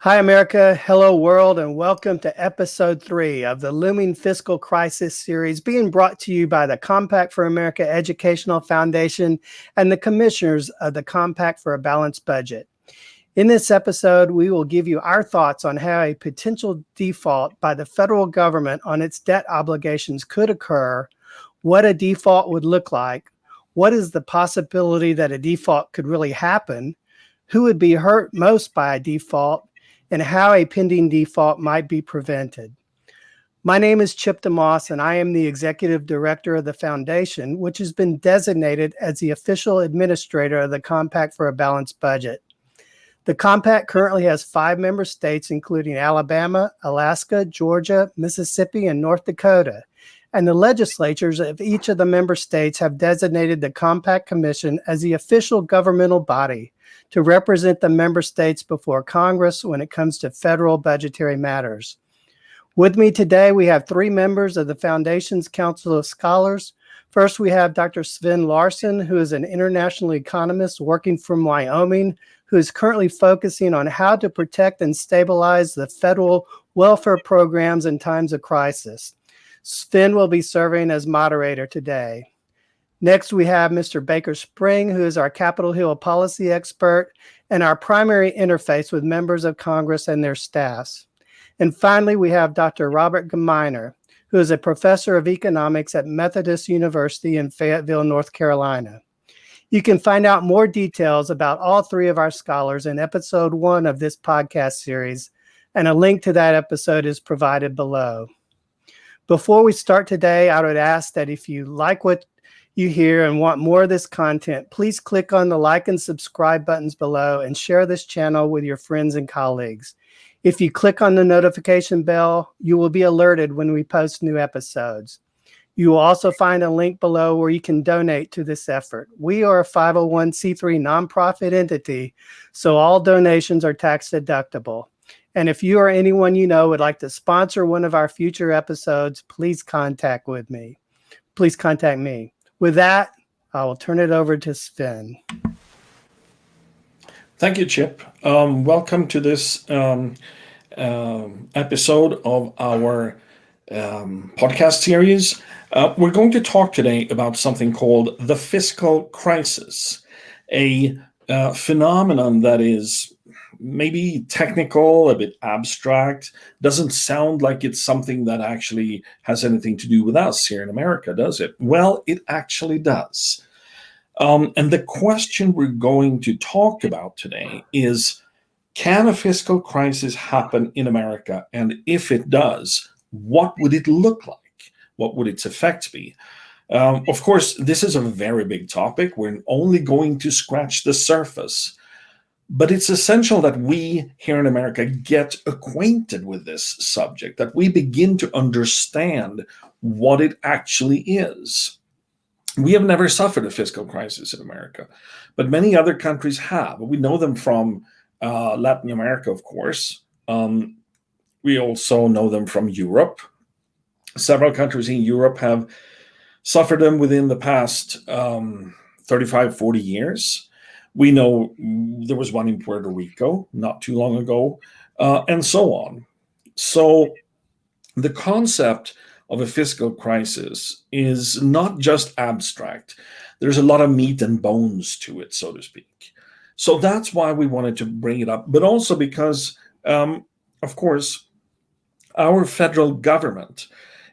Hi, America. Hello, world, and welcome to episode 3 of the Looming Fiscal Crisis series being brought to you by the Compact for America Educational Foundation and the commissioners of the Compact for a Balanced Budget. In this episode, we will give you our thoughts on how a potential default by the federal government on its debt obligations could occur, what a default would look like, what is the possibility that a default could really happen, who would be hurt most by a default, and how a pending default might be prevented. My name is 𝗧𝗜𝗠𝗦𝗧𝗔𝗠𝗣𝗦, and I am the Executive Director of the Foundation, which has been designated as the official administrator of the Compact for a Balanced Budget. The Compact currently has 5 member states, including Alabama, Alaska, Georgia, Mississippi, and North Dakota. And the legislatures of each of the member states have designated the Compact Commission as the official governmental body to represent the member states before Congress when it comes to federal budgetary matters. With me today, we have 3 members of the Foundation's Council of Scholars. First, we have Dr. Sven Larson, who is an international economist working from Wyoming, who is currently focusing on how to protect and stabilize the federal welfare programs in times of crisis. Sven will be serving as moderator today. Next, we have Mr. Baker Spring, who is our Capitol Hill policy expert and our primary interface with members of Congress and their staffs. And finally, we have Dr. Robert Gmeiner, who is a professor of economics at Methodist University in Fayetteville, North Carolina. You can find out more details about all 3 of our scholars in episode 1 of this podcast series, and a link to that episode is provided below. Before we start today, I would ask that if you like what you hear and want more of this content, please click on the like and subscribe buttons below and share this channel with your friends and colleagues. If you click on the notification bell, you will be alerted when we post new episodes. You will also find a link below where you can donate to this effort. We are a 501c3 nonprofit entity, so all donations are tax deductible. And if you or anyone you know would like to sponsor one of our future episodes, please contact me. With that, I will turn it over to Sven. Thank you, Chip. Welcome to this episode of our podcast series. We're going to talk today about something called the fiscal crisis, a phenomenon that is maybe technical, a bit abstract, doesn't sound like it's something that actually has anything to do with us here in America, does it? Well, it actually does. And the question we're going to talk about today is, can a fiscal crisis happen in America? And if it does, what would it look like? What would its effects be? Of course, this is a very big topic. We're only going to scratch the surface. But it's essential that we here in America get acquainted with this subject, that we begin to understand what it actually is. We have never suffered a fiscal crisis in America, but many other countries have. We know them from Latin America, of course. We also know them from Europe. Several countries in Europe have suffered them within the past 35, 40 years. We know there was one in Puerto Rico not too long ago, and so on. So the concept of a fiscal crisis is not just abstract. There's a lot of meat and bones to it, so to speak. So that's why we wanted to bring it up, but also because, of course, our federal government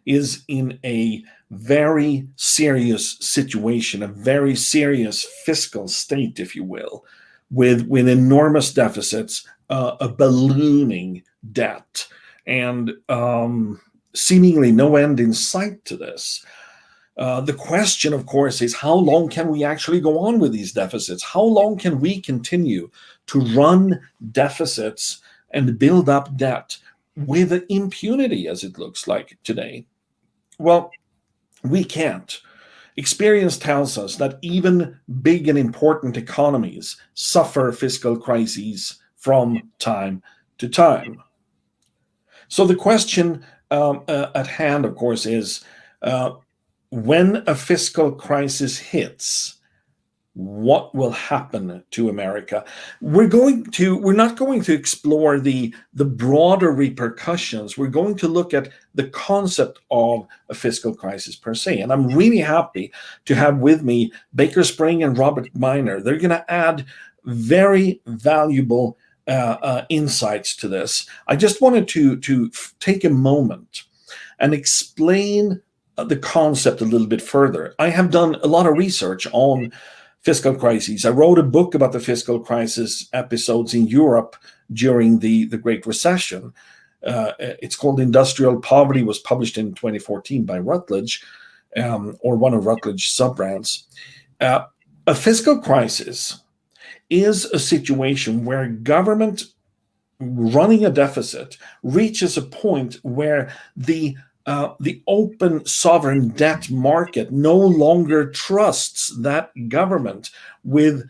is in a very serious situation, a very serious fiscal state, if you will, with enormous deficits, a ballooning debt, and seemingly no end in sight to this. The question, of course, is how long can we actually go on with these deficits? How long can we continue to run deficits and build up debt with impunity, as it looks like today? Well, we can't. Experience tells us that even big and important economies suffer fiscal crises from time to time. So the question at hand, of course, is when a fiscal crisis hits, what will happen to America. We're not going to explore the broader repercussions. We're going to look at the concept of a fiscal crisis per se. And I'm really happy to have with me Baker Spring and Robert Gmeiner. They're going to add very valuable insights to this. I just wanted to take a moment and explain the concept a little bit further. I have done a lot of research on fiscal crises. I wrote a book about the fiscal crisis episodes in Europe during the Great Recession. It's called Industrial Poverty, was published in 2014 by Routledge, or one of Routledge's sub-brands. A fiscal crisis is a situation where government running a deficit reaches a point where the open sovereign debt market no longer trusts that government with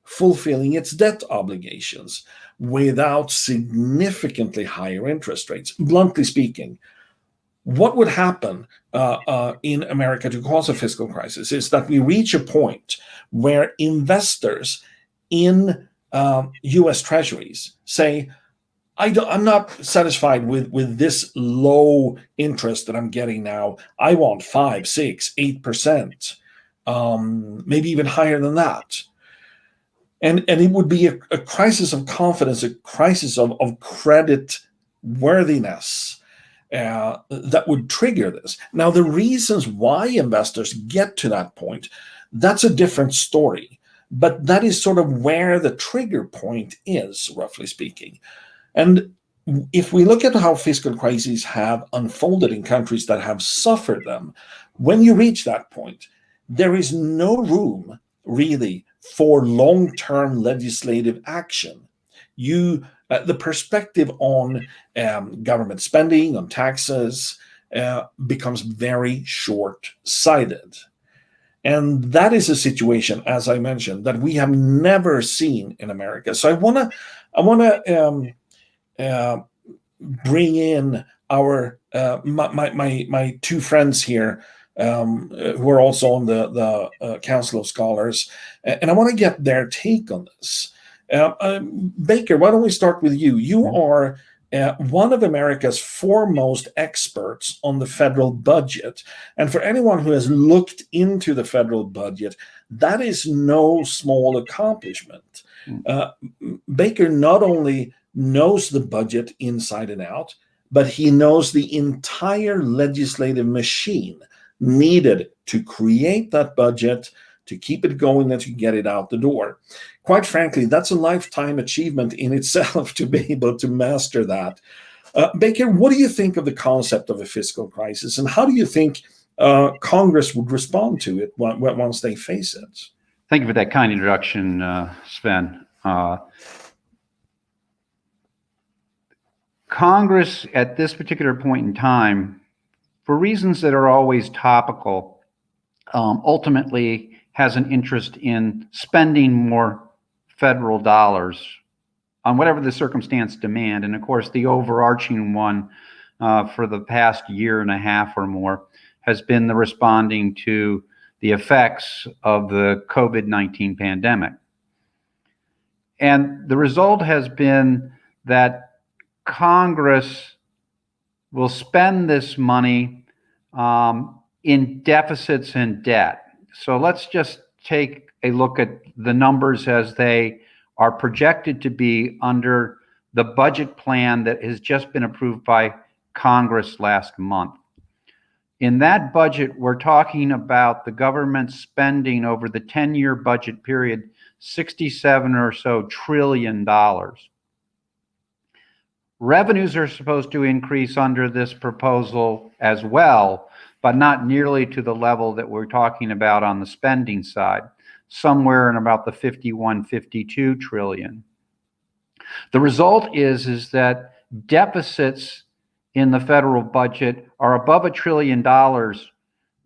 fulfilling its debt obligations without significantly higher interest rates. Bluntly speaking, what would happen in America to cause a fiscal crisis is that we reach a point where investors in U.S. treasuries say, I'm not satisfied with this low interest that I'm getting now. I want 5, 6, 8%, maybe even higher than that. And it would be a crisis of confidence, a crisis of credit worthiness that would trigger this. Now, the reasons why investors get to that point, that's a different story. But that is sort of where the trigger point is, roughly speaking. And if we look at how fiscal crises have unfolded in countries that have suffered them, when you reach that point, there is no room really for long-term legislative action. The perspective on government spending, on taxes, becomes very short-sighted. And that is a situation, as I mentioned, that we have never seen in America. So I want to bring in our my two friends here who are also on the Council of Scholars, and I want to get their take on this. Baker, why don't we start with you? You are one of America's foremost experts on the federal budget. And for anyone who has looked into the federal budget, that is no small accomplishment. Baker not only knows the budget inside and out, but he knows the entire legislative machine needed to create that budget, to keep it going, and to get it out the door. Quite frankly, that's a lifetime achievement in itself to be able to master that. Baker, what do you think of the concept of a fiscal crisis, and how do you think Congress would respond to it once they face it? Thank you for that kind introduction, Sven. Congress, at this particular point in time, for reasons that are always topical, ultimately has an interest in spending more federal dollars on whatever the circumstance demand. And of course, the overarching one for the past year and a half or more has been the responding to the effects of the COVID-19 pandemic. And the result has been that Congress will spend this money in deficits and debt. So let's just take a look at the numbers as they are projected to be under the budget plan that has just been approved by Congress last month. In that budget, we're talking about the government spending over the 10-year budget period, $67 or so trillion. Revenues are supposed to increase under this proposal as well, but not nearly to the level that we're talking about on the spending side, somewhere in about the 51, 52 trillion. The result is that deficits in the federal budget are above $1 trillion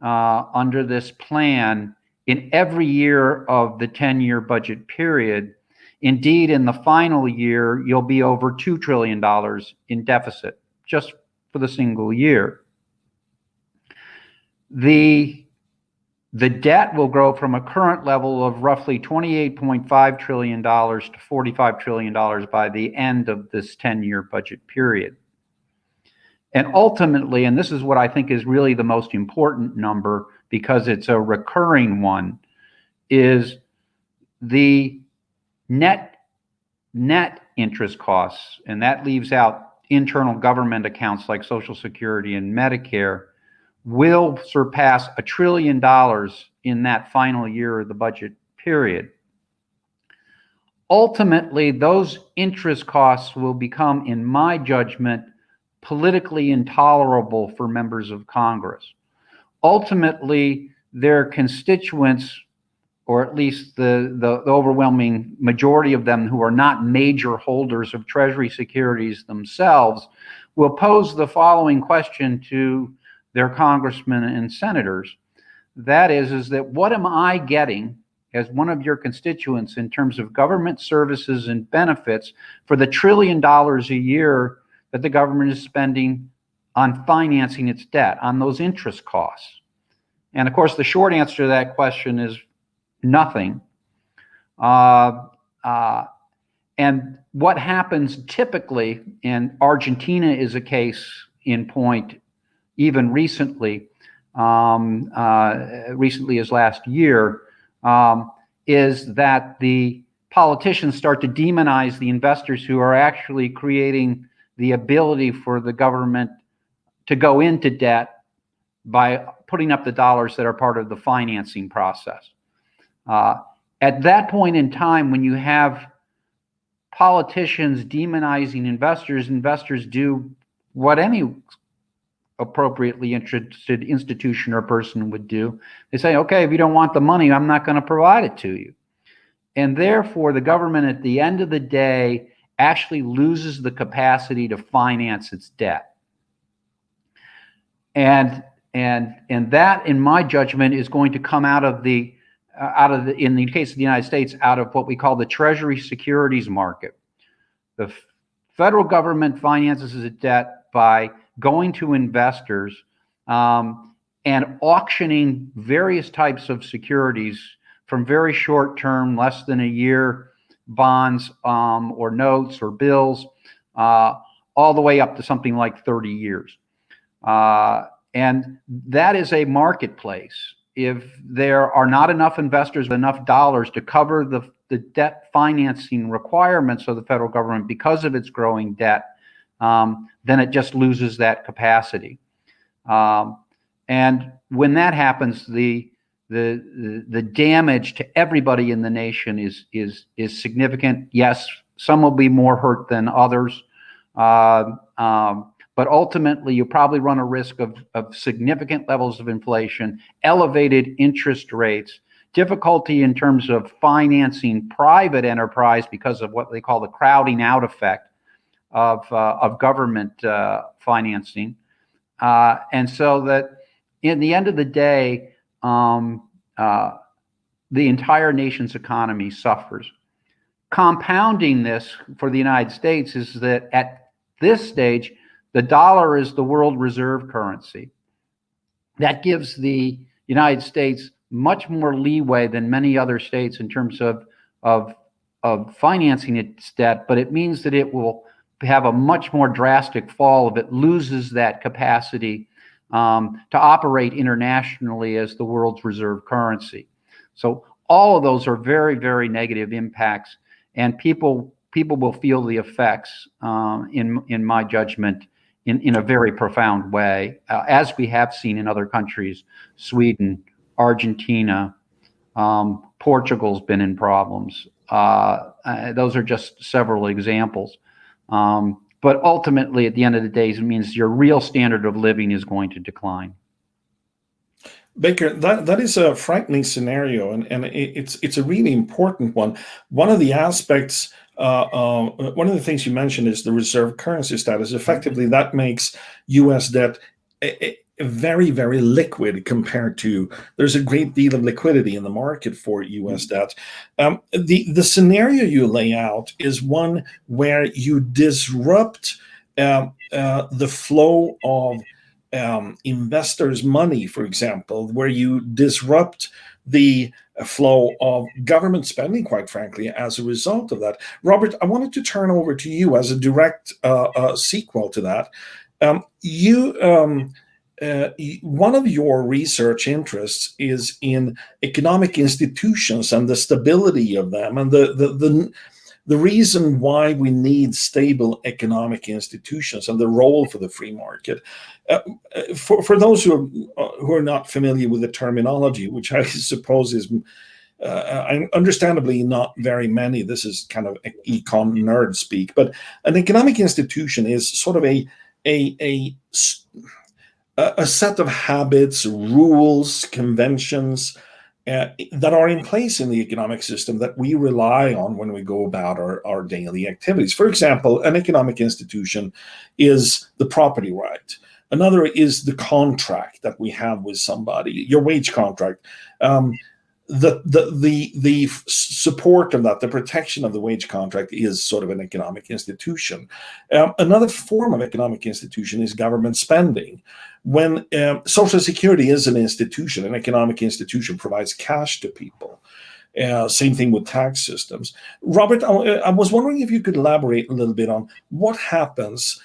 under this plan in every year of the 10-year budget period. Indeed, in the final year, you'll be over $2 trillion in deficit just for the single year. The the debt will grow from a current level of roughly $28.5 trillion to $45 trillion by the end of this 10-year budget period. And ultimately, and this is what I think is really the most important number because it's a recurring one, is the net interest costs, and that leaves out internal government accounts like Social Security and Medicare, will surpass $1 trillion in that final year of the budget period. Ultimately, those interest costs will become, in my judgment, politically intolerable for members of Congress. Ultimately, their constituents, or at least the overwhelming majority of them who are not major holders of Treasury securities themselves, will pose the following question to their congressmen and senators. That is that what am I getting as one of your constituents in terms of government services and benefits for the $1 trillion a year that the government is spending on financing its debt, on those interest costs? And of course, the short answer to that question is nothing. And what happens typically, and Argentina is a case in point, even recently as last year, is that the politicians start to demonize the investors who are actually creating the ability for the government to go into debt by putting up the dollars that are part of the financing process. At that point in time, when you have politicians demonizing investors, investors do what any appropriately interested institution or person would do. They say, okay, if you don't want the money, I'm not going to provide it to you. And therefore, the government at the end of the day actually loses the capacity to finance its debt. And that, in my judgment, is going to come out of the, in the case of the United States, out of what we call the Treasury securities market. The federal government finances its debt by going to investors and auctioning various types of securities, from very short term, less than a year bonds or notes or bills, all the way up to something like 30 years. And that is a marketplace. If there are not enough investors with enough dollars to cover the debt financing requirements of the federal government because of its growing debt, then it just loses that capacity. And when that happens, the damage to everybody in the nation is significant. Yes, some will be more hurt than others, but ultimately you probably run a risk of significant levels of inflation, elevated interest rates, difficulty in terms of financing private enterprise because of what they call the crowding out effect of government financing, and so that in the end of the day, the entire nation's economy suffers. Compounding this for the United States is that at this stage, the dollar is the world reserve currency. That gives the United States much more leeway than many other states in terms of financing its debt, but it means that it will have a much more drastic fall if it loses that capacity to operate internationally as the world's reserve currency. So all of those are very, very negative impacts, and people will feel the effects, in my judgment, in a very profound way, as we have seen in other countries, Sweden, Argentina, Portugal's been in problems. Those are just several examples. But ultimately, at the end of the day, it means your real standard of living is going to decline. Baker, that is a frightening scenario, and it's a really important one. One of the aspects, one of the things you mentioned is the reserve currency status. Effectively, that makes U.S. debt very, very liquid compared to, there's a great deal of liquidity in the market for U.S. debt. The scenario you lay out is one where you disrupt the flow of investors' money, for example, where you disrupt the flow of government spending, quite frankly, as a result of that. Robert, I wanted to turn over to you as a direct sequel to that. One of your research interests is in economic institutions and the stability of them, and the reason why we need stable economic institutions and the role for the free market. For those who are not familiar with the terminology, which I suppose is understandably not very many, this is kind of econ nerd speak, but an economic institution is sort of a set of habits, rules, conventions that are in place in the economic system that we rely on when we go about our daily activities. For example, an economic institution is the property right. Another is the contract that we have with somebody, your wage contract. The support of that, the protection of the wage contract is sort of an economic institution. Another form of economic institution is government spending. When Social Security is an institution, an economic institution provides cash to people. Same thing with tax systems. Robert, I was wondering if you could elaborate a little bit on what happens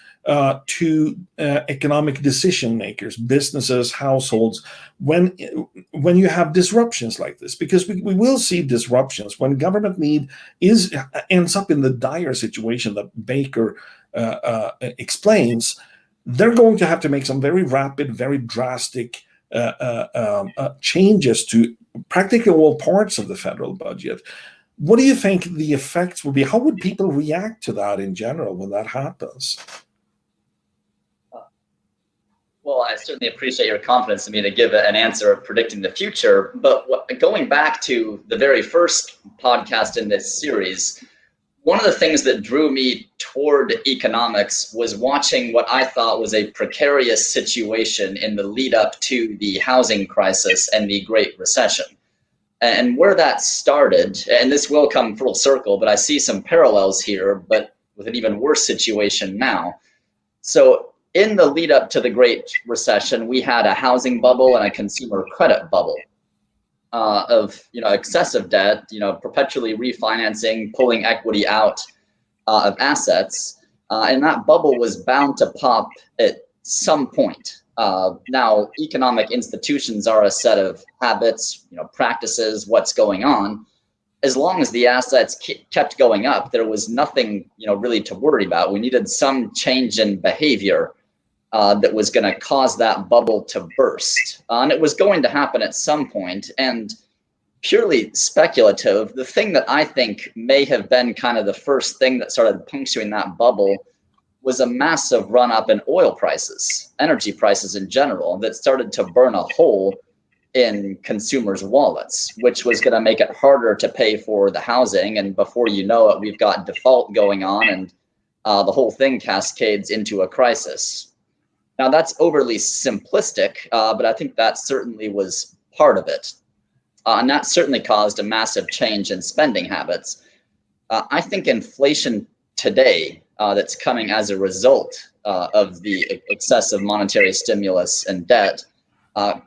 to economic decision makers, businesses, households, when you have disruptions like this, because we will see disruptions when government need ends up in the dire situation that Baker explains. They're going to have to make some very rapid, very drastic changes to practically all parts of the federal budget. What do you think the effects will be? How would people react to that in general when that happens? Well, I certainly appreciate your confidence in me to give an answer predicting the future. But going back to the very first podcast in this series, one of the things that drew me toward economics was watching what I thought was a precarious situation in the lead up to the housing crisis and the Great Recession. And where that started, and this will come full circle, but I see some parallels here, but with an even worse situation now. So in the lead up to the Great Recession, we had a housing bubble and a consumer credit bubble of excessive debt, perpetually refinancing, pulling equity out of assets, and that bubble was bound to pop at some point. Now, economic institutions are a set of habits, practices, what's going on. As long as the assets kept going up, there was nothing, really to worry about. We needed some change in behavior that was going to cause that bubble to burst. And it was going to happen at some point. And purely speculative, the thing that I think may have been kind of the first thing that started puncturing that bubble was a massive run up in oil prices, energy prices in general, that started to burn a hole in consumers' wallets, which was going to make it harder to pay for the housing. And before you know it, we've got default going on, and the whole thing cascades into a crisis. Now, that's overly simplistic, but I think that certainly was part of it. And that certainly caused a massive change in spending habits. I think inflation today that's coming as a result of the excessive monetary stimulus and debt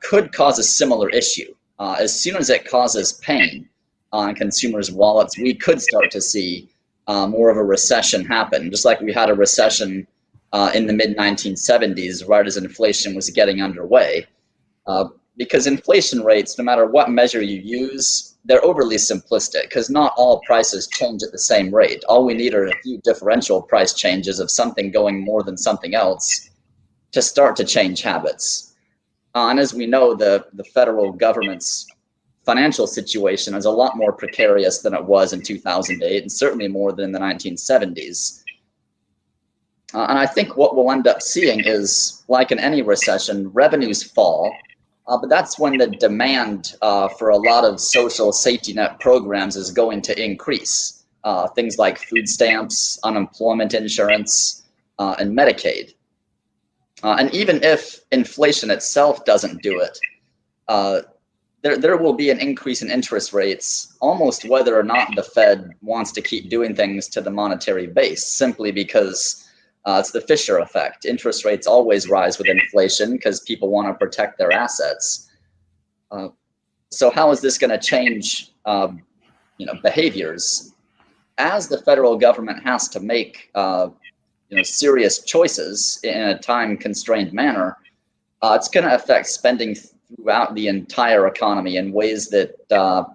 could cause a similar issue. As soon as it causes pain on consumers' wallets, we could start to see more of a recession happen, just like we had a recession in the mid-1970s, right as inflation was getting underway. Because inflation rates, no matter what measure you use, they're overly simplistic because not all prices change at the same rate. All we need are a few differential price changes of something going more than something else to start to change habits. And as we know, the federal government's financial situation is a lot more precarious than it was in 2008, and certainly more than in the 1970s. And I think what we'll end up seeing is, like in any recession, revenues fall, but that's when the demand for a lot of social safety net programs is going to increase. Things like food stamps, unemployment insurance, and Medicaid. And even if inflation itself doesn't do it, there will be an increase in interest rates almost whether or not the Fed wants to keep doing things to the monetary base, simply because It's the Fisher effect. Interest rates always rise with inflation because people want to protect their assets. So how is this going to change behaviors? As the federal government has to make serious choices in a time-constrained manner, it's going to affect spending throughout the entire economy in ways that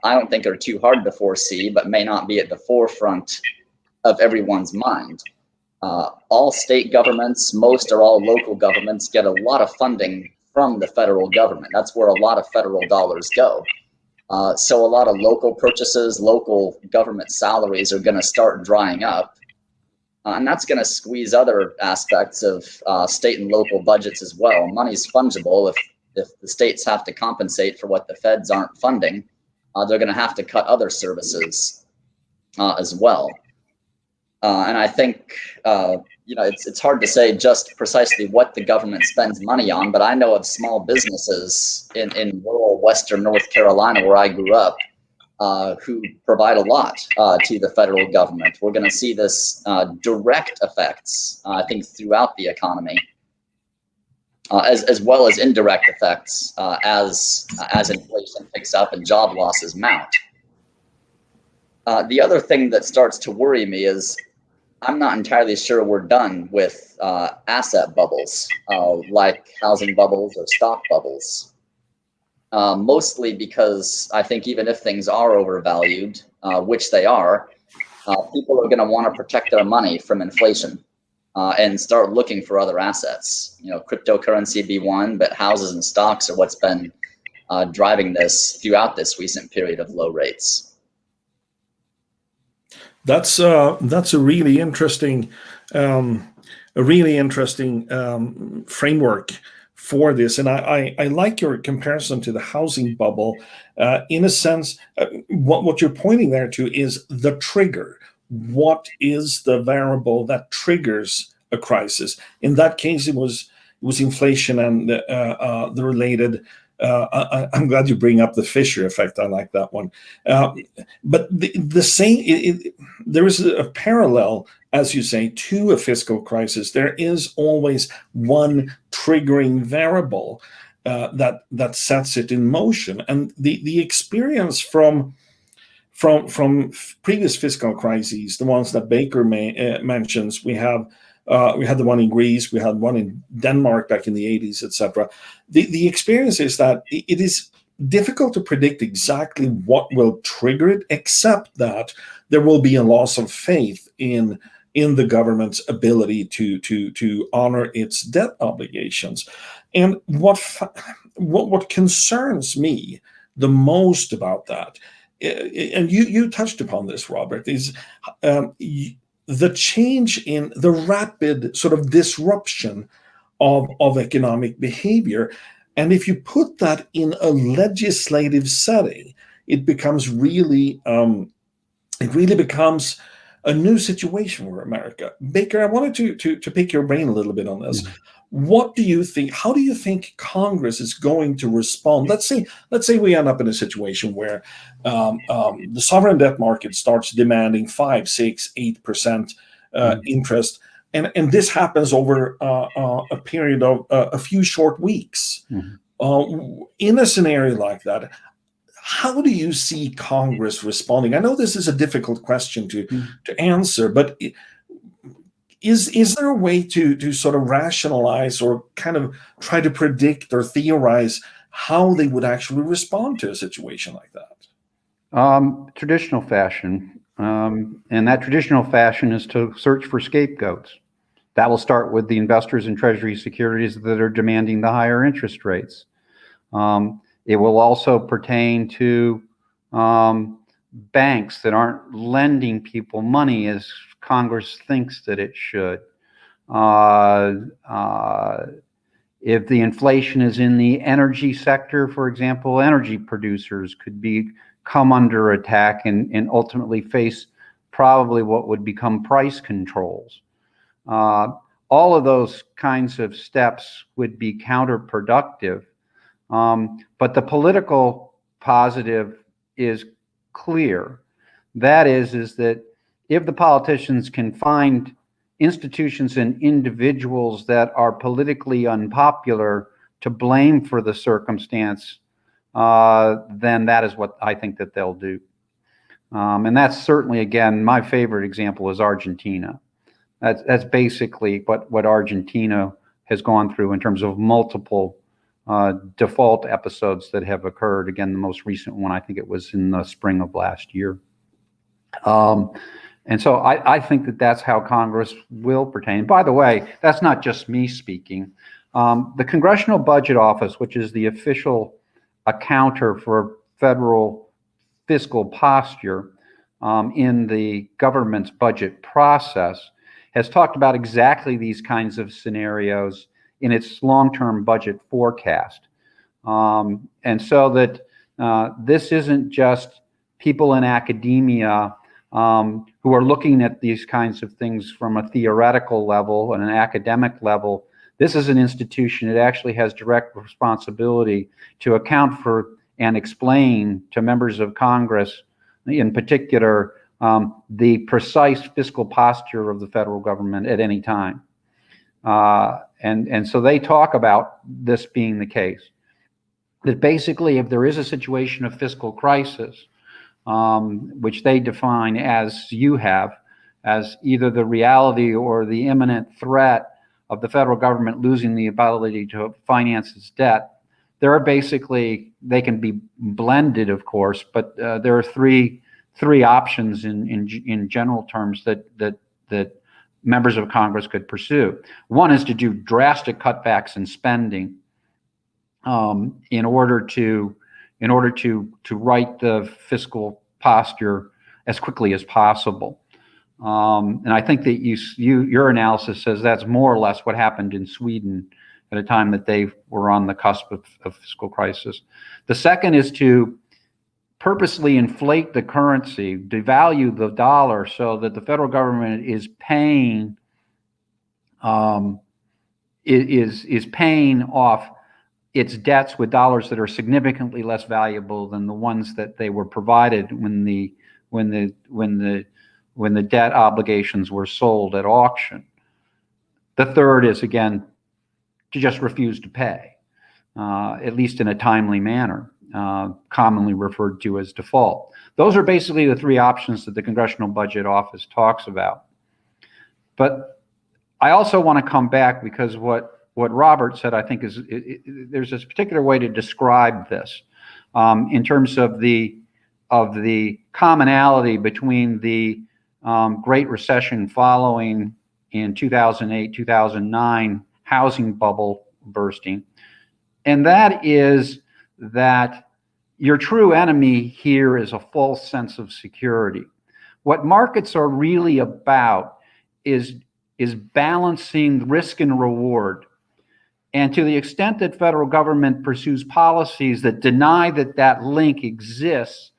I don't think are too hard to foresee, but may not be at the forefront of everyone's mind. All state governments, most or all local governments, get a lot of funding from the federal government. That's where a lot of federal dollars go. So a lot of local purchases, local government salaries are going to start drying up. And that's going to squeeze other aspects of state and local budgets as well. Money's fungible. If the states have to compensate for what the feds aren't funding, they're going to have to cut other services as well. And I think it's hard to say just precisely what the government spends money on, but I know of small businesses in rural Western North Carolina, where I grew up, who provide a lot to the federal government. We're going to see this direct effects, I think, throughout the economy, as well as indirect effects as inflation picks up and job losses mount. The other thing that starts to worry me is I'm not entirely sure we're done with asset bubbles, like housing bubbles or stock bubbles. Mostly because I think even if things are overvalued, which they are, people are going to want to protect their money from inflation and start looking for other assets. Cryptocurrency be one, but houses and stocks are what's been driving this throughout this recent period of low rates. That's a really interesting framework for this, and I like your comparison to the housing bubble. In a sense, what you're pointing there to is the trigger. What is the variable that triggers a crisis? In that case, it was inflation and the related. I'm glad you bring up the Fisher effect. I like that one. But the same, there is a parallel, as you say, to a fiscal crisis. There is always one triggering variable that sets it in motion. And the experience from previous fiscal crises, the ones that Baker mentions, we had the one in Greece, we had one in Denmark back in the 80s, etc. The experience is that it is difficult to predict exactly what will trigger it, except that there will be a loss of faith in the government's ability to honor its debt obligations. And what concerns me the most about that, and you touched upon this, Robert, is the change in the rapid sort of disruption of economic behavior. And if you put that in a legislative setting, it becomes really becomes a new situation for America. Baker, I wanted to pick your brain a little bit on this. Mm-hmm. What do you think? How do you think Congress is going to respond? Let's say we end up in a situation where the sovereign debt market starts demanding 5, 6, 8% interest, and this happens over a period of a few short weeks. Mm-hmm. In a scenario like that, how do you see Congress responding? I know this is a difficult question to answer, but is there a way to sort of rationalize or kind of try to predict or theorize how they would actually respond to a situation like that? Traditional fashion, and that traditional fashion is to search for scapegoats. That will start with the investors in Treasury securities that are demanding the higher interest rates. It will also pertain to banks that aren't lending people money as Congress thinks that it should. If the inflation is in the energy sector, for example, energy producers could come under attack and ultimately face probably what would become price controls. All of those kinds of steps would be counterproductive. But the political positive is clear. That is that if the politicians can find institutions and individuals that are politically unpopular to blame for the circumstance, then that is what I think that they'll do. And that's certainly, again, my favorite example is Argentina. That's basically what Argentina has gone through in terms of multiple default episodes that have occurred. Again, the most recent one, I think it was in the spring of last year. And so I think that that's how Congress will pertain. By the way, that's not just me speaking. The Congressional Budget Office, which is the official accounter for federal fiscal posture in the government's budget process, has talked about exactly these kinds of scenarios in its long-term budget forecast. And so that this isn't just people in academia who are looking at these kinds of things from a theoretical level and an academic level. This is an institution that actually has direct responsibility to account for and explain to members of Congress, in particular, the precise fiscal posture of the federal government at any time. And so they talk about this being the case. That basically, if there is a situation of fiscal crisis, which they define as you have, as either the reality or the imminent threat of the federal government losing the ability to finance its debt, there are basically, they can be blended, of course, but there are three options in general terms that members of Congress could pursue. One is to do drastic cutbacks in spending in order to right the fiscal posture as quickly as possible. And I think that your analysis says that's more or less what happened in Sweden at a time that they were on the cusp of fiscal crisis. The second is to purposely inflate the currency, devalue the dollar, so that the federal government is paying paying off its debts with dollars that are significantly less valuable than the ones that they were provided when the debt obligations were sold at auction. The third is, again, to just refuse to pay, at least in a timely manner, commonly referred to as default. Those are basically the three options that the Congressional Budget Office talks about. But I also want to come back, because what Robert said, I think, is there's this particular way to describe this in terms of the commonality between the Great Recession following in 2008, 2009 housing bubble bursting. And that is that your true enemy here is a false sense of security. What markets are really about is balancing risk and reward. And to the extent that federal government pursues policies that deny that link exists,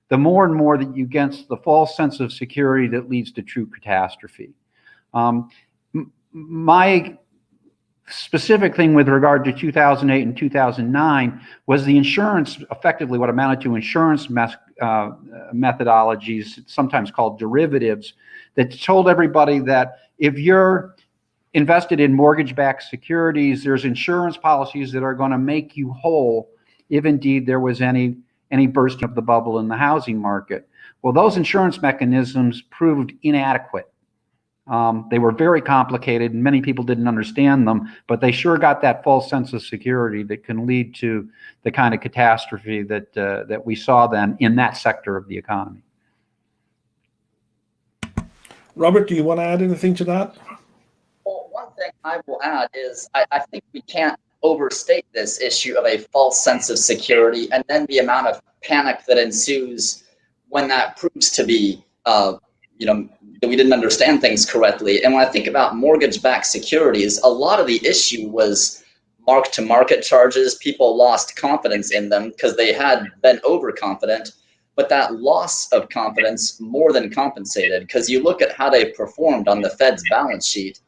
the more and more that you get the false sense of security that leads to true catastrophe. My specific thing with regard to 2008 and 2009 was the insurance, effectively what amounted to insurance methodologies, sometimes called derivatives, that told everybody that if you're invested in mortgage-backed securities, there's insurance policies that are going to make you whole if indeed there was any bursting of the bubble in the housing market. Well, those insurance mechanisms proved inadequate. They were very complicated and many people didn't understand them, but they sure got that false sense of security that can lead to the kind of catastrophe that we saw then in that sector of the economy. Robert, do you want to add anything to that? Well, one thing I will add is I think we can't overstate this issue of a false sense of security and then the amount of panic that ensues when that proves to be, that we didn't understand things correctly. And when I think about mortgage-backed securities, a lot of the issue was mark-to-market charges. People lost confidence in them because they had been overconfident. But that loss of confidence more than compensated, because you look at how they performed on the Fed's balance sheet,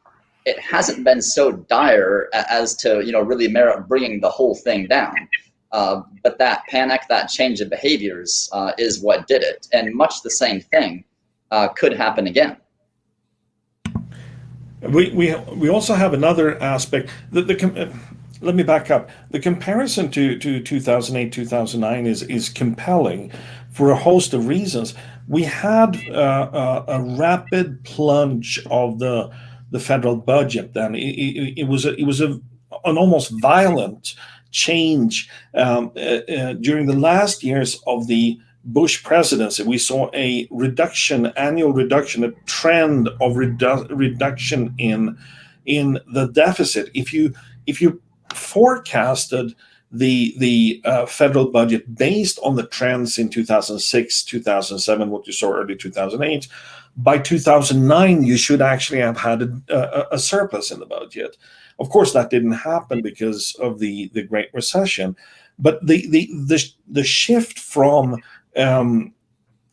it hasn't been so dire as to really merit bringing the whole thing down. But that panic, that change of behaviors is what did it. And much the same thing could happen again. We also have another aspect. Let me back up. The comparison to 2008, 2009 is compelling for a host of reasons. We had a rapid plunge of the federal budget. Then it was an almost violent change during the last years of the Bush presidency. We saw a annual reduction, a trend of reduction in the deficit. If you forecasted the federal budget based on the trends in 2006, 2007, what you saw early 2008, by 2009 you should actually have had a surplus in the budget. Of course, that didn't happen because of the Great Recession, but the shift from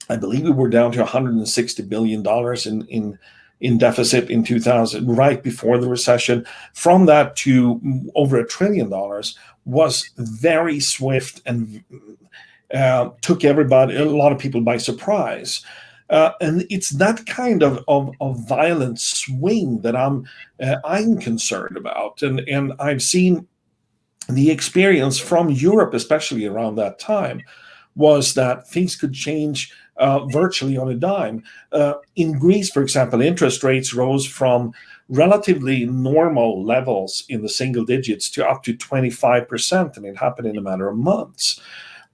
I believe we were down to $160 billion in deficit in 2000, right before the recession. From that to over $1 trillion was very swift and took a lot of people by surprise. And it's that kind of violent swing that I'm concerned about. And I've seen the experience from Europe, especially around that time, was that things could change virtually on a dime. In Greece, for example, interest rates rose from relatively normal levels in the single digits to up to 25%, and it happened in a matter of months.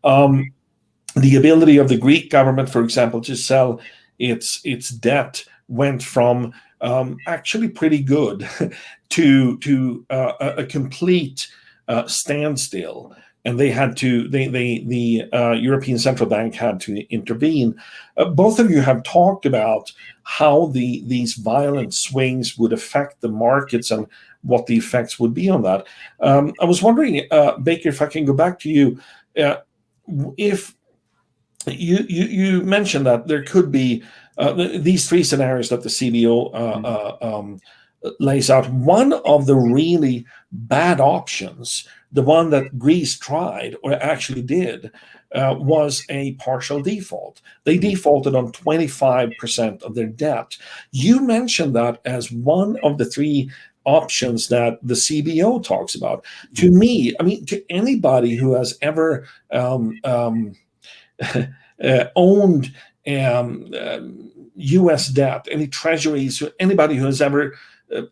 The ability of the Greek government, for example, to sell its debt went from actually pretty good to a complete standstill. And they had to. The European Central Bank had to intervene. Both of you have talked about how these violent swings would affect the markets and what the effects would be on that. I was wondering, Baker, if I can go back to you, if you mentioned that there could be these three scenarios that the CBO lays out. One of the really bad options, the one that Greece tried or actually did, was a partial default. They defaulted on 25% of their debt. You mentioned that as one of the three options that the CBO talks about. To me, I mean, to anybody who has ever owned U.S. debt, any treasuries, anybody who has ever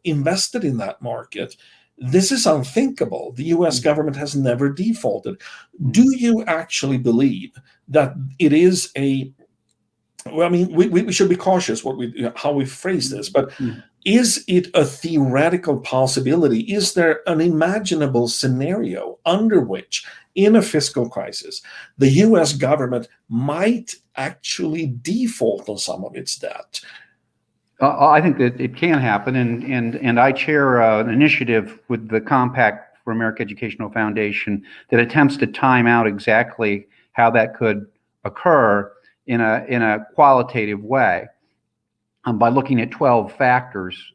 invested in that market, this is unthinkable. The U.S. government has never defaulted. Do you actually believe that it is well, I mean, we should be cautious how we phrase this, but is it a theoretical possibility? Is there an imaginable scenario under which, in a fiscal crisis, the U.S. government might actually default on some of its debt? I think that it can happen, and I chair an initiative with the Compact for America Educational Foundation that attempts to time out exactly how that could occur in a qualitative way by looking at 12 factors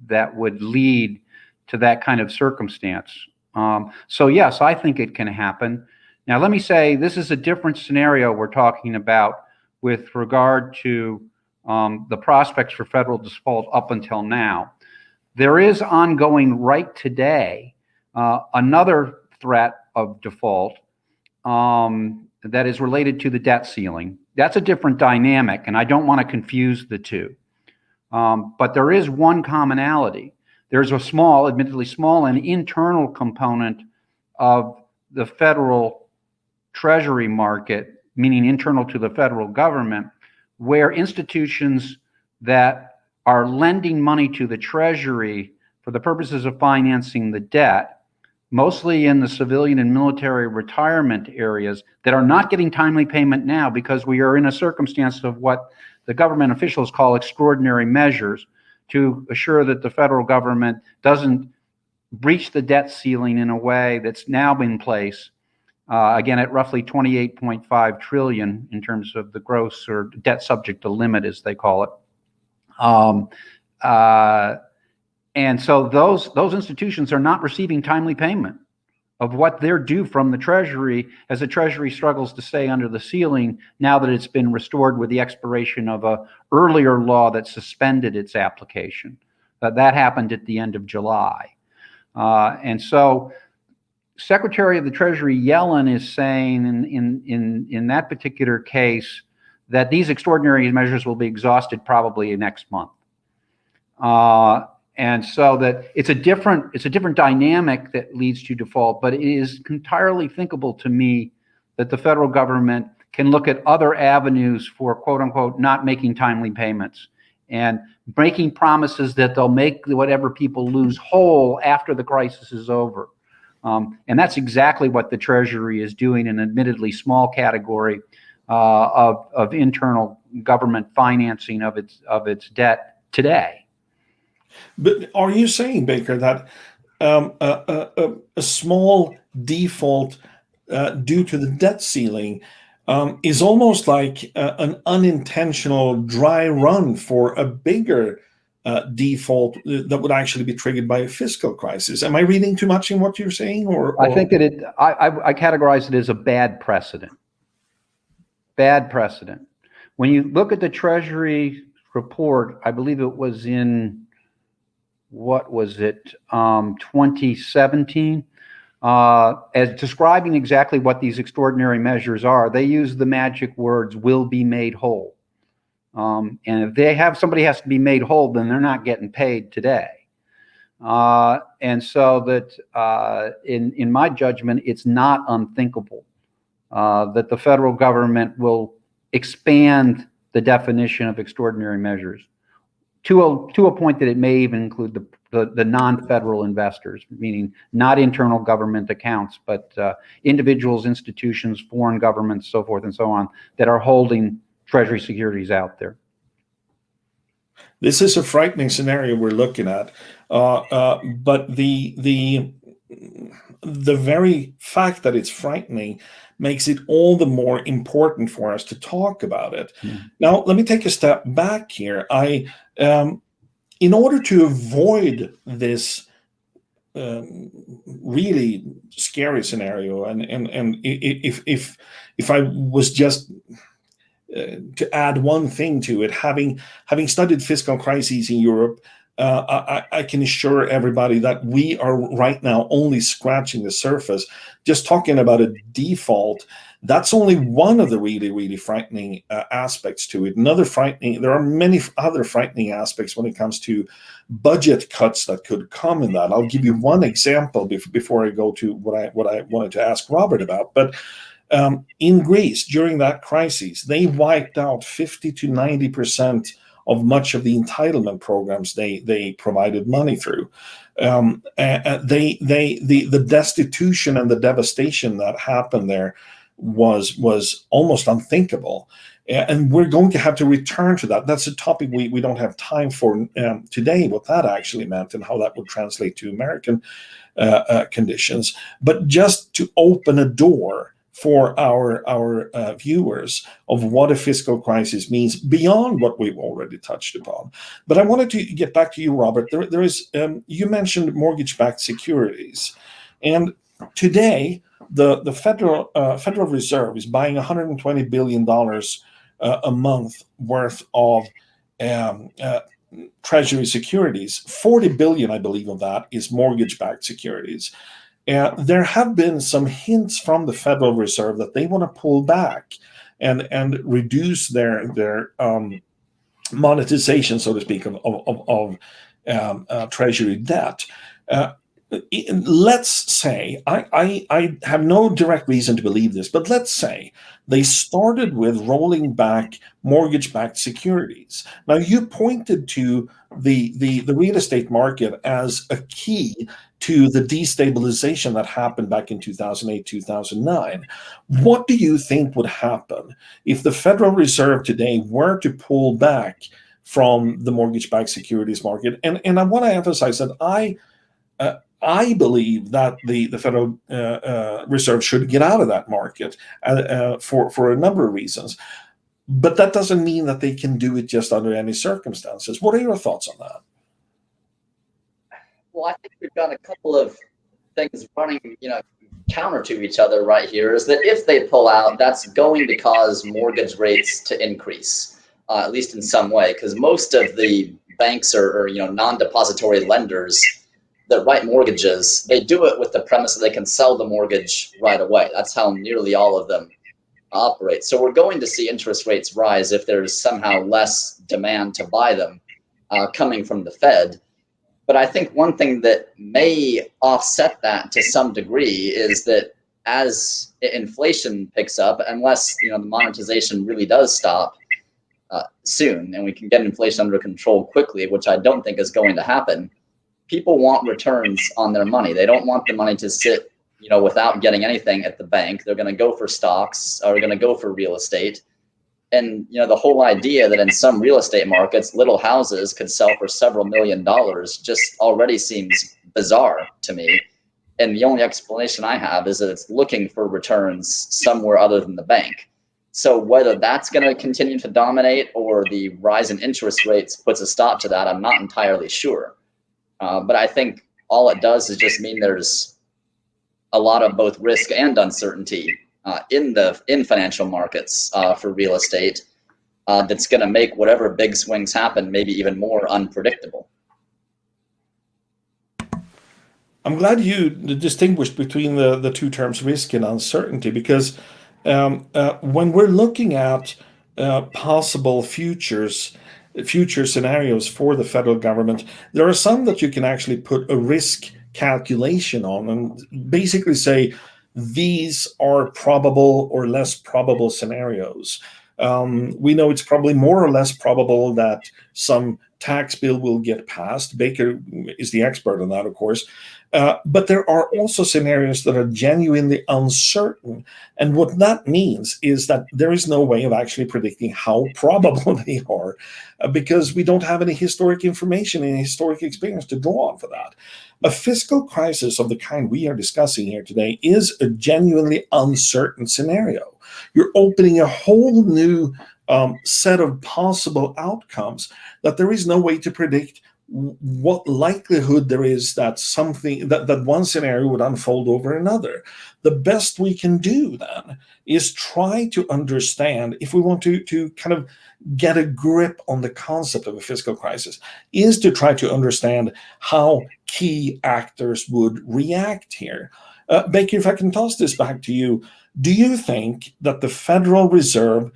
that would lead to that kind of circumstance. So yes, I think it can happen. Now, let me say this is a different scenario we're talking about with regard to the prospects for federal default up until now. There is ongoing right today another threat of default that is related to the debt ceiling. That's a different dynamic, and I don't want to confuse the two. But there is one commonality. There's a small, admittedly small, and internal component of the federal treasury market, meaning internal to the federal government, where institutions that are lending money to the Treasury for the purposes of financing the debt, mostly in the civilian and military retirement areas, that are not getting timely payment now because we are in a circumstance of what the government officials call extraordinary measures to assure that the federal government doesn't breach the debt ceiling in a way that's now in place. Again, at roughly 28.5 trillion in terms of the gross or debt subject to limit, as they call it. And so those institutions are not receiving timely payment of what they're due from the Treasury as the Treasury struggles to stay under the ceiling now that it's been restored with the expiration of an earlier law that suspended its application. That happened at the end of July. And so Secretary of the Treasury Yellen is saying in that particular case that these extraordinary measures will be exhausted probably next month. And so that it's a different dynamic that leads to default, but it is entirely thinkable to me that the federal government can look at other avenues for quote unquote not making timely payments and making promises that they'll make whatever people lose whole after the crisis is over. And that's exactly what the Treasury is doing in an admittedly small category of internal government financing of its debt today. But are you saying, Baker, that a small default due to the debt ceiling is almost like an unintentional dry run for a bigger default that would actually be triggered by a fiscal crisis? Am I reading too much in what you're saying? Or I think that I categorize it as a bad precedent. Bad precedent. When you look at the Treasury report, I believe it was in, what was it, 2017, as describing exactly what these extraordinary measures are, they use the magic words "will be made whole." And if somebody has to be made whole, then they're not getting paid today. And so that, in my judgment, it's not unthinkable that the federal government will expand the definition of extraordinary measures to a point that it may even include the non-federal investors, meaning not internal government accounts, but individuals, institutions, foreign governments, so forth and so on, that are holding Treasury securities out there. This is a frightening scenario we're looking at, but the very fact that it's frightening makes it all the more important for us to talk about it. Now, let me take a step back here. In order to avoid this really scary scenario, and if I was just to add one thing to it, having studied fiscal crises in Europe, I can assure everybody that we are right now only scratching the surface. Just talking about a default, that's only one of the really, really frightening aspects to it. There are many other frightening aspects when it comes to budget cuts that could come in that. I'll give you one example before I go to what I wanted to ask Robert about. But in Greece, during that crisis, they wiped out 50 to 90% of much of the entitlement programs they provided money through. The destitution and the devastation that happened there was almost unthinkable. And we're going to have to return to that. That's a topic we don't have time for today, what that actually meant and how that would translate to American conditions. But just to open a door for our viewers of what a fiscal crisis means beyond what we've already touched upon. But I wanted to get back to you, Robert. There is you mentioned mortgage-backed securities, and today the Federal Reserve is buying $120 billion a month worth of Treasury securities. 40 billion, I believe, of that is mortgage-backed securities. There have been some hints from the Federal Reserve that they want to pull back and reduce their monetization, so to speak, of Treasury debt. Let's say, I have no direct reason to believe this, but let's say they started with rolling back mortgage-backed securities. Now, you pointed to the real estate market as a key to the destabilization that happened back in 2008, 2009. What do you think would happen if the Federal Reserve today were to pull back from the mortgage-backed securities market? And I want to emphasize that I believe that the Federal Reserve should get out of that market for a number of reasons. But that doesn't mean that they can do it just under any circumstances. What are your thoughts on that? Well, I think we've got a couple of things running, counter to each other right here. Is that if they pull out, that's going to cause mortgage rates to increase, at least in some way, because most of the banks or non-depository lenders that write mortgages, they do it with the premise that they can sell the mortgage right away. That's how nearly all of them operate. So we're going to see interest rates rise if there's somehow less demand to buy them coming from the Fed. But I think one thing that may offset that to some degree is that as inflation picks up, unless the monetization really does stop soon and we can get inflation under control quickly, which I don't think is going to happen, people want returns on their money. They don't want the money to sit without getting anything at the bank. They're going to go for stocks, or they're going to go for real estate. And the whole idea that in some real estate markets, little houses could sell for several $1 million just already seems bizarre to me. And the only explanation I have is that it's looking for returns somewhere other than the bank. So whether that's going to continue to dominate or the rise in interest rates puts a stop to that, I'm not entirely sure. But I think all it does is just mean there's a lot of both risk and uncertainty in financial markets for real estate that's going to make whatever big swings happen maybe even more unpredictable. I'm glad you distinguished between the two terms, risk and uncertainty, because when we're looking at possible future scenarios for the federal government, there are some that you can actually put a risk calculation on and basically say these are probable or less probable scenarios. We know it's probably more or less probable that some tax bill will get passed. Baker is the expert on that, of course. But there are also scenarios that are genuinely uncertain. And what that means is that there is no way of actually predicting how probable they are because we don't have any historic information and historic experience to draw on for that. A fiscal crisis of the kind we are discussing here today is a genuinely uncertain scenario. You're opening a whole new set of possible outcomes that there is no way to predict what likelihood there is that that one scenario would unfold over another. The best we can do then is try to understand, if we want to kind of get a grip on the concept of a fiscal crisis, is to try to understand how key actors would react here. Baker, if I can toss this back to you, do you think that the Federal Reserve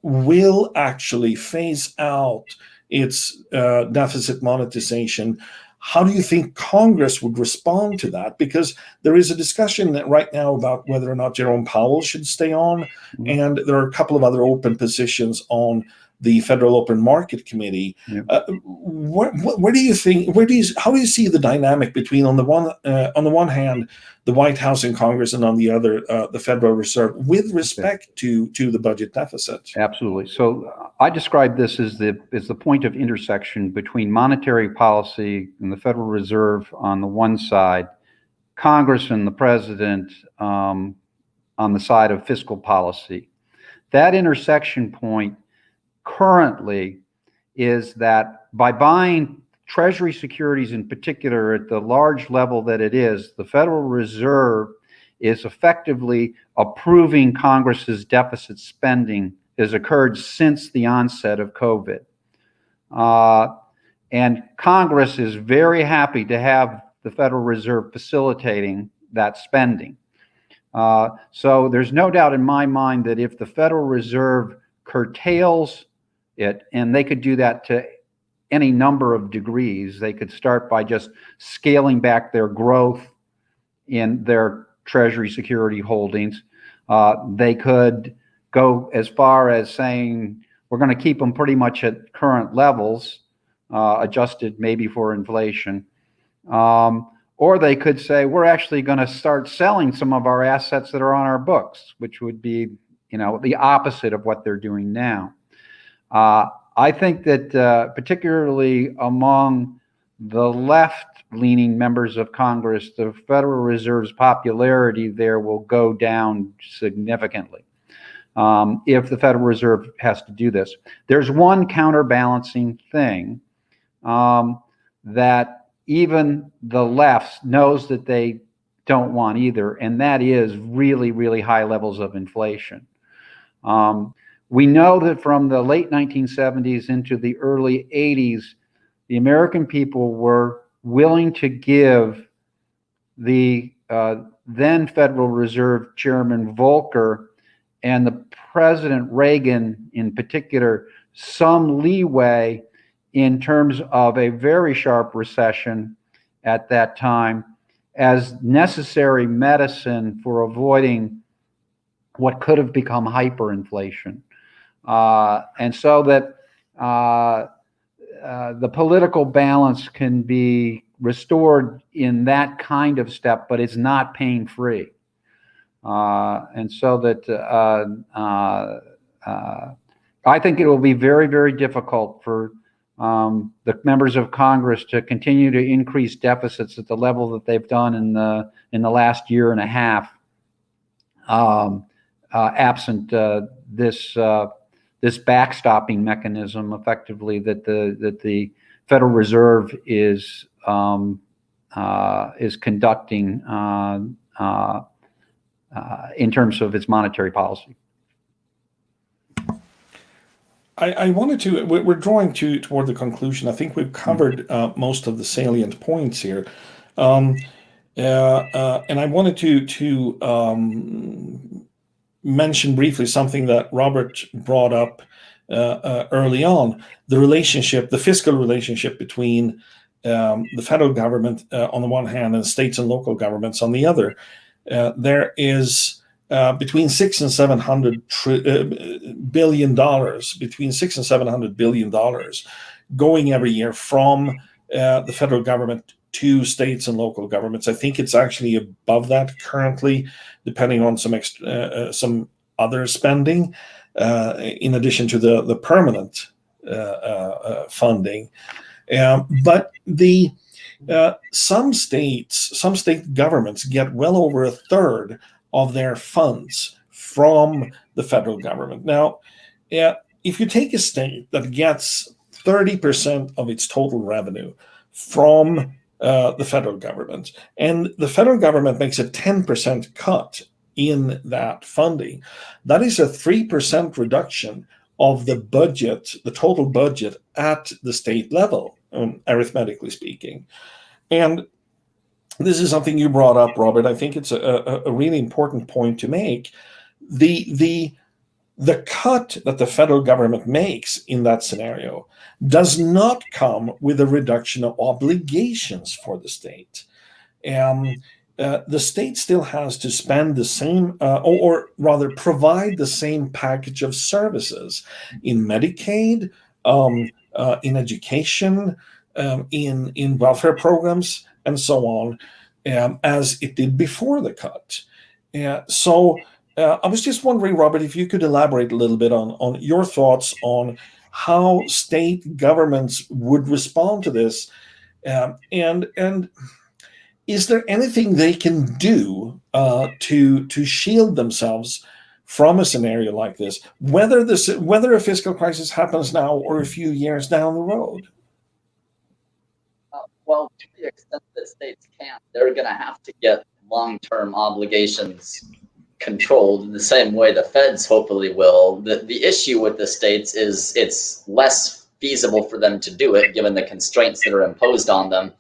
will actually phase out its deficit monetization? How do you think Congress would respond to that? Because there is a discussion right now about whether or not Jerome Powell should stay on, and there are a couple of other open positions on the Federal Open Market Committee. Yep. Where do you think? How do you see the dynamic between on the one hand the White House and Congress, and on the other the Federal Reserve with respect to the budget deficit? Absolutely. So I describe this as the point of intersection between monetary policy and the Federal Reserve on the one side, Congress and the President on the side of fiscal policy. That intersection point currently is that by buying Treasury securities in particular at the large level that it is, the Federal Reserve is effectively approving Congress's deficit spending has occurred since the onset of COVID. And Congress is very happy to have the Federal Reserve facilitating that spending. So there's no doubt in my mind that if the Federal Reserve curtails it, and they could do that to any number of degrees. They could start by just scaling back their growth in their Treasury security holdings. They could go as far as saying, we're going to keep them pretty much at current levels, adjusted maybe for inflation. Or they could say, we're actually going to start selling some of our assets that are on our books, which would be, the opposite of what they're doing now. I think that particularly among the left-leaning members of Congress, the Federal Reserve's popularity there will go down significantly if the Federal Reserve has to do this. There's one counterbalancing thing that even the left knows that they don't want either, and that is really, really high levels of inflation. We know that from the late 1970s into the early 80s, the American people were willing to give the then Federal Reserve Chairman Volcker and the President Reagan in particular some leeway in terms of a very sharp recession at that time as necessary medicine for avoiding what could have become hyperinflation. And so that the political balance can be restored in that kind of step, but it's not pain-free. And so that I think it will be very, very difficult for the members of Congress to continue to increase deficits at the level that they've done in the last year and a half, absent this backstopping mechanism, effectively, that the Federal Reserve is conducting in terms of its monetary policy. I wanted to, we're drawing toward the conclusion. I think we've covered most of the salient points here. And I wanted to mention briefly something that Robert brought up early on, the fiscal relationship between the federal government on the one hand and states and local governments on the other. There is between $600 billion going every year from the federal government to states and local governments. I think it's actually above that currently, depending on some other spending, in addition to the permanent funding. But some state governments get well over a third of their funds from the federal government. Now, if you take a state that gets 30% of its total revenue from the federal government, and the federal government makes a 10% cut in that funding, that is a 3% reduction of the budget, the total budget at the state level, arithmetically speaking. And this is something you brought up, Robert. I think it's a really important point to make. The cut that the federal government makes in that scenario does not come with a reduction of obligations for the state. The state still has to spend the same, or rather provide the same package of services in Medicaid, in education, in welfare programs, and so on, as it did before the cut. So I was just wondering, Robert, if you could elaborate a little bit on your thoughts on how state governments would respond to this, and is there anything they can do to shield themselves from a scenario like this, whether a fiscal crisis happens now or a few years down the road? Well, to the extent that states can't, they're going to have to get long-term obligations controlled in the same way the feds hopefully will. The issue with the states is it's less feasible for them to do it given the constraints that are imposed on them.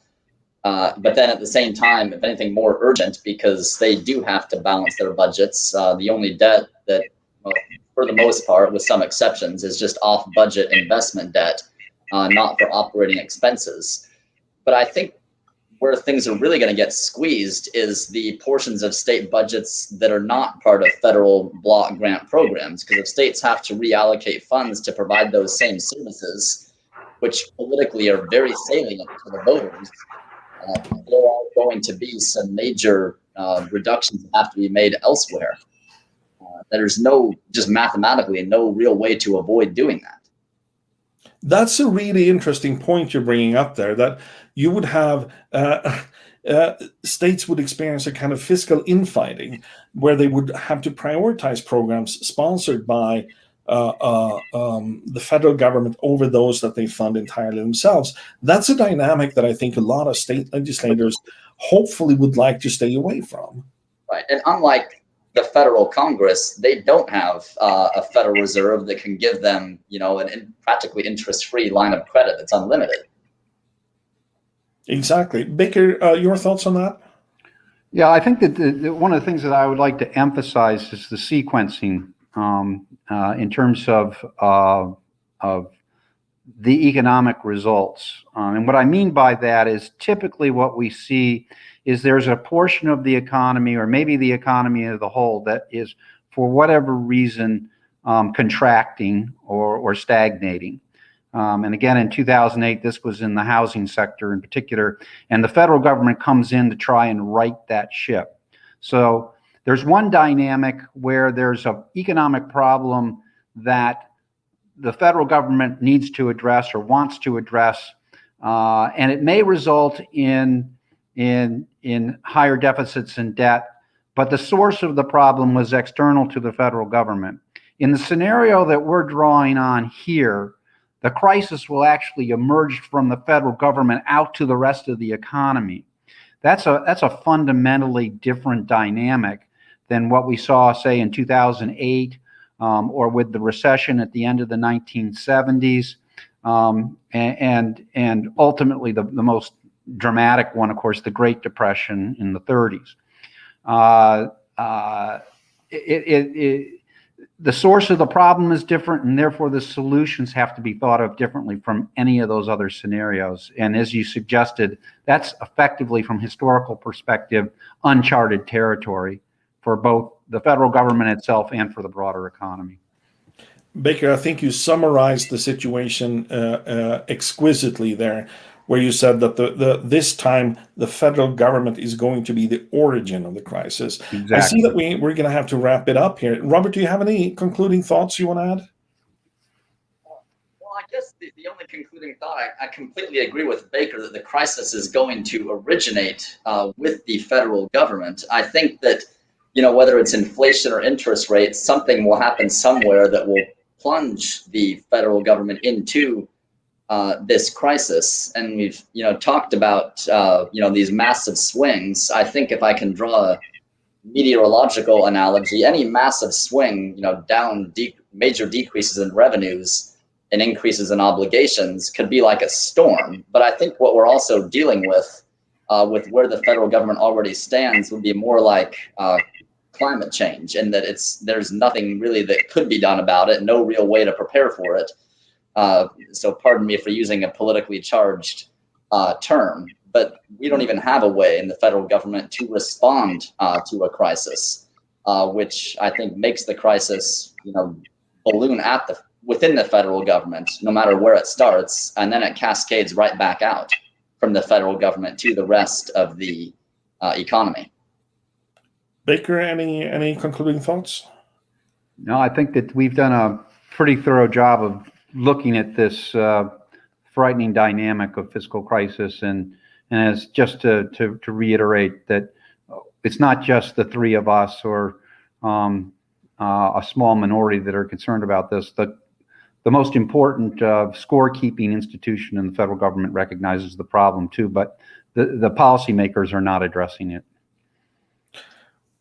But then at the same time, if anything, more urgent, because they do have to balance their budgets. The only debt that, well, for the most part, with some exceptions, is just off-budget investment debt, not for operating expenses. But I think where things are really going to get squeezed is the portions of state budgets that are not part of federal block grant programs, because if states have to reallocate funds to provide those same services, which politically are very salient to the voters, there are going to be some major reductions that have to be made elsewhere. There's just mathematically no real way to avoid doing that. That's a really interesting point you're bringing up there, that you would have states would experience a kind of fiscal infighting where they would have to prioritize programs sponsored by the federal government over those that they fund entirely themselves. That's a dynamic that I think a lot of state legislators hopefully would like to stay away from. Right. And unlike the federal Congress, they don't have a Federal Reserve that can give them, an practically interest-free line of credit that's unlimited. Exactly. Baker, your thoughts on that? Yeah, I think that one of the things that I would like to emphasize is the sequencing in terms of the economic results. And what I mean by that is typically what we see is there's a portion of the economy, or maybe the economy as a whole, that is, for whatever reason, contracting or stagnating. And again, in 2008, this was in the housing sector in particular, and the federal government comes in to try and right that ship. So there's one dynamic where there's an economic problem that the federal government needs to address or wants to address, and it may result in higher deficits and debt, but the source of the problem was external to the federal government. In the scenario that we're drawing on here, the crisis will actually emerge from the federal government out to the rest of the economy. That's a fundamentally different dynamic than what we saw, say, in 2008, or with the recession at the end of the 1970s, and ultimately the most dramatic one, of course, the Great Depression in the 30s. The source of the problem is different, and therefore the solutions have to be thought of differently from any of those other scenarios. And as you suggested, that's effectively, from historical perspective, uncharted territory for both the federal government itself and for the broader economy. Baker, I think you summarized the situation exquisitely there, where you said that this time the federal government is going to be the origin of the crisis. Exactly. I see that we're going to have to wrap it up here. Robert, do you have any concluding thoughts you want to add? Well, I guess the only concluding thought, I completely agree with Baker that the crisis is going to originate with the federal government. I think that, whether it's inflation or interest rates, something will happen somewhere that will plunge the federal government into this crisis. And we've talked about these massive swings. I think if I can draw a meteorological analogy, any massive swing down major decreases in revenues and increases in obligations could be like a storm. But I think what we're also dealing with where the federal government already stands would be more like climate change, and that there's nothing really that could be done about it, no real way to prepare for it. So pardon me for using a politically charged term, but we don't even have a way in the federal government to respond to a crisis, which I think makes the crisis, balloon within the federal government, no matter where it starts, and then it cascades right back out from the federal government to the rest of the economy. Baker, any concluding thoughts? No, I think that we've done a pretty thorough job of looking at this frightening dynamic of fiscal crisis, and as just to reiterate that it's not just the three of us or a small minority that are concerned about this. The most important scorekeeping institution in the federal government recognizes the problem too, but the policymakers are not addressing it.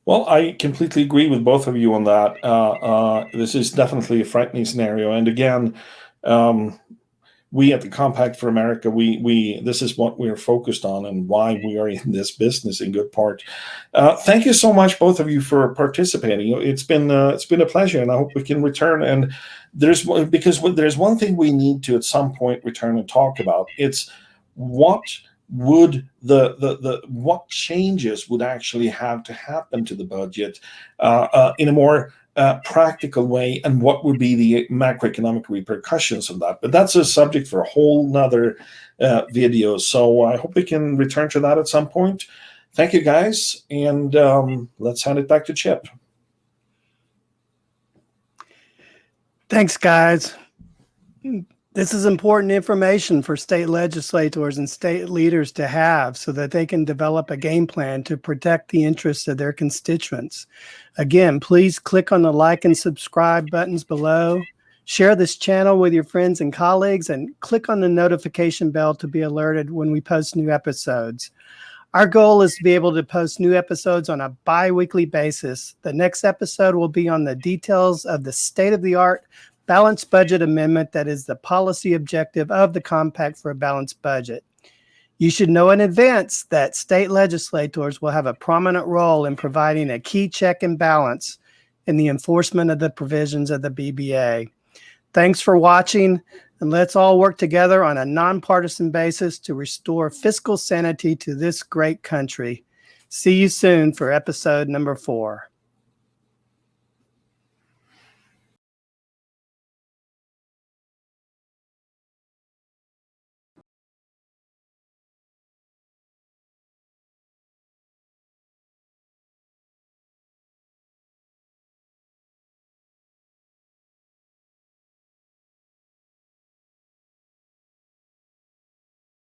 Well, I completely agree with both of you on that. This is definitely a frightening scenario. And again, we at the Compact for America, this is what we're focused on and why we are in this business in good part. Thank you so much, both of you, for participating. It's been a pleasure, and I hope we can return. And there's one thing we need to at some point return and talk about. It's what changes would actually have to happen to the budget in a more practical way, and what would be the macroeconomic repercussions of that. But that's a subject for a whole nother video. So I hope we can return to that at some point. Thank you, guys, and let's hand it back to Chip. Thanks, guys. This is important information for state legislators and state leaders to have so that they can develop a game plan to protect the interests of their constituents. Again, please click on the like and subscribe buttons below. Share this channel with your friends and colleagues, and click on the notification bell to be alerted when we post new episodes. Our goal is to be able to post new episodes on a bi-weekly basis. The next episode will be on the details of the state-of-the-art balanced budget amendment that is the policy objective of the Compact for a Balanced Budget. You should know in advance that state legislators will have a prominent role in providing a key check and balance in the enforcement of the provisions of the BBA. Thanks for watching, and let's all work together on a nonpartisan basis to restore fiscal sanity to this great country. See you soon for episode number 4.